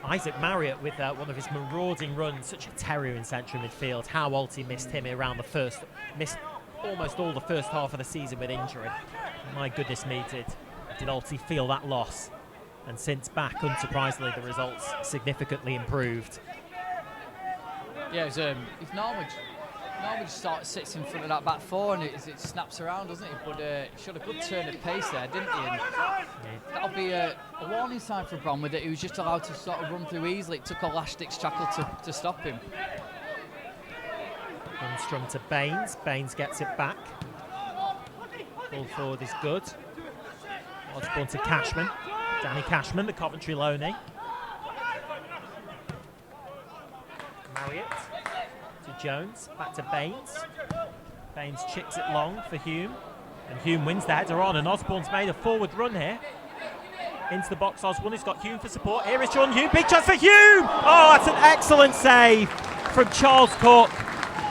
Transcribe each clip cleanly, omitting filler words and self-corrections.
Isaac Marriott with one of his marauding runs, such a terrier in central midfield. How Alti missed him around missed almost all the first half of the season with injury. My goodness me, did Alti feel that loss. And since back, unsurprisingly, the results significantly improved. Yeah, if Norwich sort of sits in front of that back four and it snaps around, doesn't it? But he showed a good turn of pace there, didn't he? And that'll be a warning sign for Bromley that he was just allowed to sort of run through easily. It took a last-ditch tackle to stop him. Lundstrom to Baines. Baines gets it back. Ball forward is good. Osborne to Cashman. Danny Cashman, the Coventry loanee. Marriott to Jones, back to Baines. Baines chips it long for Hume, and Hume wins the header on, and Osborne's made a forward run here. Into the box, Osborne has got Hume for support. Here is Jordan Hume, big chance for Hume! Oh, that's an excellent save from Charles Cook,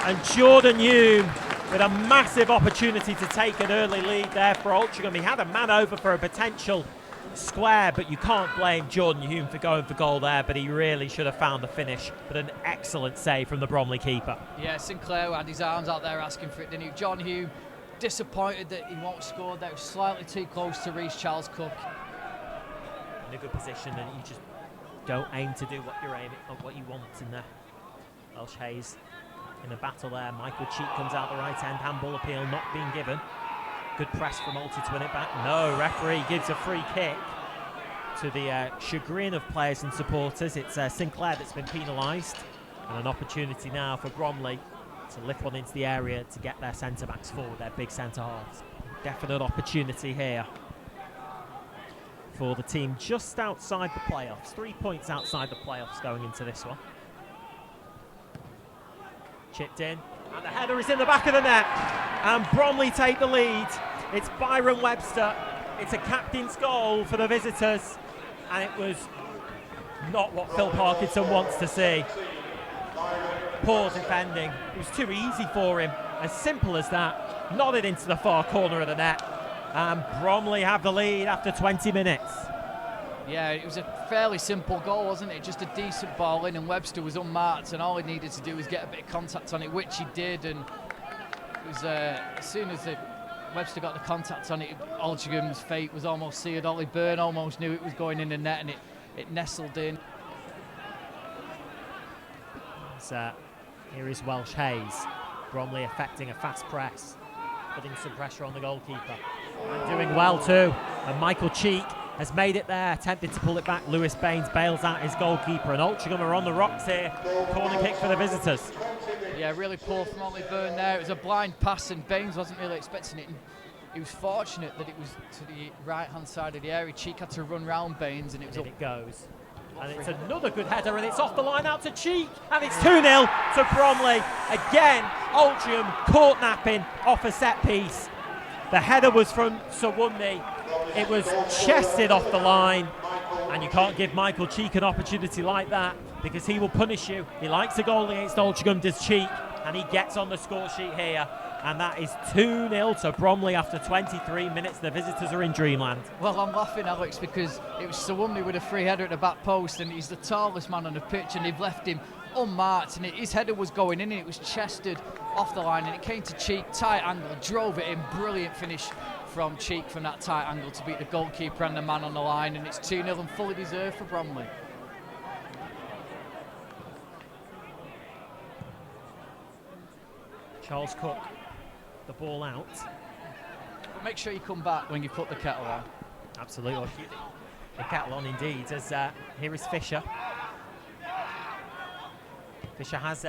and Jordan Hume with a massive opportunity to take an early lead there for Altrincham. He had a man over for a potential square, but you can't blame Jordan Hume for going for goal there, but he really should have found the finish. But an excellent save from the Bromley keeper. Yeah, Sinclair had his arms out there asking for it, didn't he? Jordan Hume disappointed that he won't score there. It was slightly too close to reach Charles Cook. In a good position, and you just don't aim to do what you're aiming at, what you want in there. Welsh Hayes in a battle there. Michael Cheek comes out the right end, handball appeal not being given. Good press from Alti to win it back. No, referee gives a free kick to the chagrin of players and supporters. It's Sinclair that's been penalised, and an opportunity now for Bromley to lift one into the area to get their centre-backs forward, their big centre-halves. Definite opportunity here for the team just outside the playoffs. 3 points outside the playoffs going into this one. Chipped in, and the header is in the back of the net, and Bromley take the lead. It's Byron Webster. It's a captain's goal for the visitors, and it was not what Phil Parkinson wants to see. Poor defending. It was too easy for him. As simple as that. Nodded into the far corner of the net, and Bromley have the lead after 20 minutes. Yeah, it was a fairly simple goal, wasn't it? Just a decent ball in, and Webster was unmarked, and all he needed to do was get a bit of contact on it, which he did. And it was as soon as Webster got the contact on it, Altrincham's fate was almost sealed. Ollie Byrne almost knew it was going in the net, and it nestled in. Here is Welsh Hayes. Bromley affecting a fast press, putting some pressure on the goalkeeper. And doing well too. And Michael Cheek has made it there, attempted to pull it back. Lewis Baines bails out his goalkeeper, and Altrincham are on the rocks here. Corner kick for the visitors. Yeah, really poor from Ollie Byrne there. It was a blind pass, and Baines wasn't really expecting it. And he was fortunate that it was to the right-hand side of the area. Cheek had to run round Baines, and it was up. It goes. And it's another good header, and it's off the line out to Cheek, and it's 2-0 to Bromley. Again, Altrincham caught napping off a set piece. The header was from Sawunmi. It was chested off the line, and you can't give Michael Cheek an opportunity like that, because he will punish you. He likes a goal against Altrincham, does Cheek, and he gets on the score sheet here. And that is 2-0 to Bromley after 23 minutes. The visitors are in dreamland. Well, I'm laughing, Alex, because it was Sawunmi with a free header at the back post, and he's the tallest man on the pitch, and they've left him unmarked, and his header was going in, and it was chested off the line, and it came to Cheek, tight angle, drove it in. Brilliant finish from Cheek from that tight angle to beat the goalkeeper and the man on the line, and it's 2-0 and fully deserved for Bromley. Charles Cook, the ball out. But make sure you come back when you put the kettle on. Absolutely. The kettle on indeed, as here is Fisher. Fisher has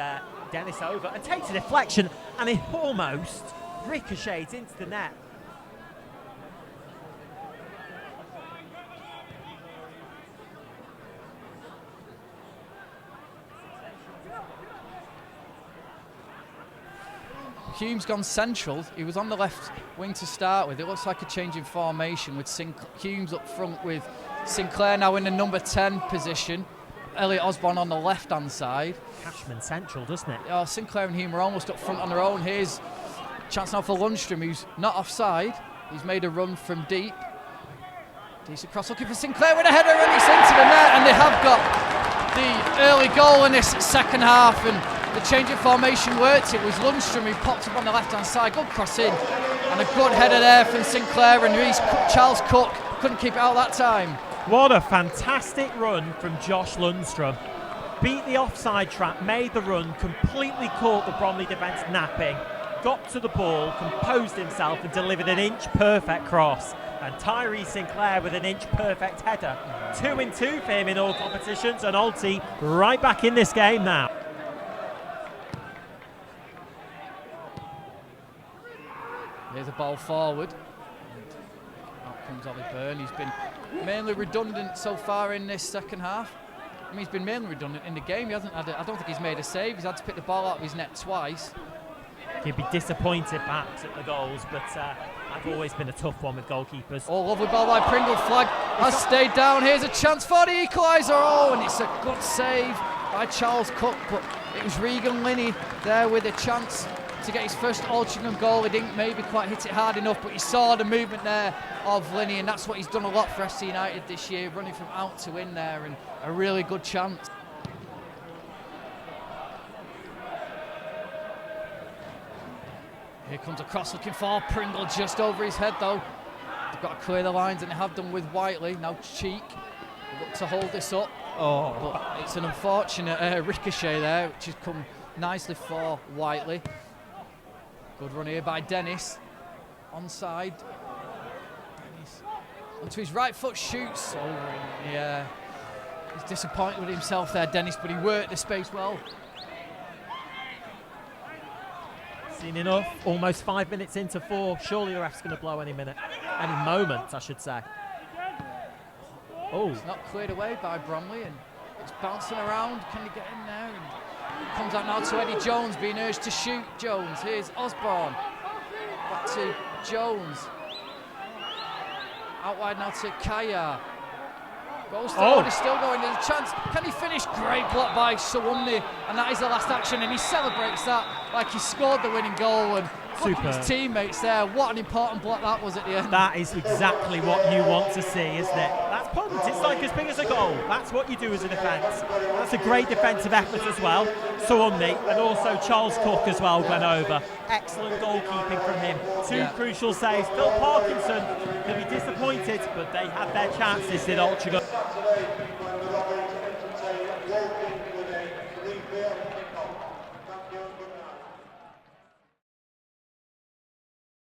Dennis over and takes a deflection, and it almost ricochets into the net. Hume's gone central. He was on the left wing to start with. It looks like a change in formation with Hume's up front with Sinclair now in the number 10 position. Elliot Osborne on the left-hand side. Cashman central, doesn't it? Oh, Sinclair and Hume are almost up front on their own. Here's a chance now for Lundstrom, who's not offside. He's made a run from deep. Decent cross looking for Sinclair with a header, and it's into the net, and they have got early goal in this second half, and the change of formation worked. It was Lundstrom who popped up on the left-hand side, good cross in, and a good header there from Sinclair, and Charles Cook couldn't keep it out that time. What a fantastic run from Josh Lundstrom. Beat the offside trap, made the run, completely caught the Bromley defence napping, got to the ball, composed himself and delivered an inch-perfect cross. And Tyree Sinclair with an inch-perfect header. 2 in 2 for him in all competitions, and Alti right back in this game now. Here's a ball forward. Out comes Ollie Byrne. He's been mainly redundant so far in this second half. I mean, he's been mainly redundant in the game. He hasn't had I don't think he's made a save. He's had to pick the ball out of his net twice. He'd be disappointed perhaps at the goals, but I've always been a tough one with goalkeepers. Oh, lovely ball by Pringle. Flag has stayed down. Here's a chance for the equaliser. Oh, and it's a good save by Charles Cook, but it was Regan Linney there with a chance to get his first Altrincham goal. He didn't maybe quite hit it hard enough, but he saw the movement there of Linney, and that's what he's done a lot for FC United this year, running from out to in there, and a really good chance. Here comes a cross looking for Pringle, just over his head though. They've got to clear the lines, and they have done with Whiteley. Now Cheek look to hold this up. Oh, but it's an unfortunate ricochet there, which has come nicely for Whiteley. Good run here by Dennis. Onside. Dennis onto his right foot, shoots. Oh, yeah. He's disappointed with himself there, Dennis, but he worked the space well. Seen enough. Almost 5 minutes into 4. Surely the ref's going to blow any minute. Any moment, I should say. Oh. It's not cleared away by Bromley, and it's bouncing around. Can he get in there? And comes out now to Eddie Jones, being urged to shoot. Jones. Here's Osborne. Back to Jones. Out wide now to Kaya. Goes forward, he's still going, there's a chance. Can he finish? Great block by Suwumni, and that is the last action, and he celebrates that like he scored the winning goal, and look at his teammates there. What an important block that was at the end. That is exactly what you want to see, isn't it? That's potent. It's like as big as a goal. That's what you do as a defence. That's a great defensive effort as well. Suwumni and also Charles Cook as well went over. Excellent goalkeeping from him. Two crucial saves. Phil Parkinson will be disappointed, but they had their chances, did Altrincham.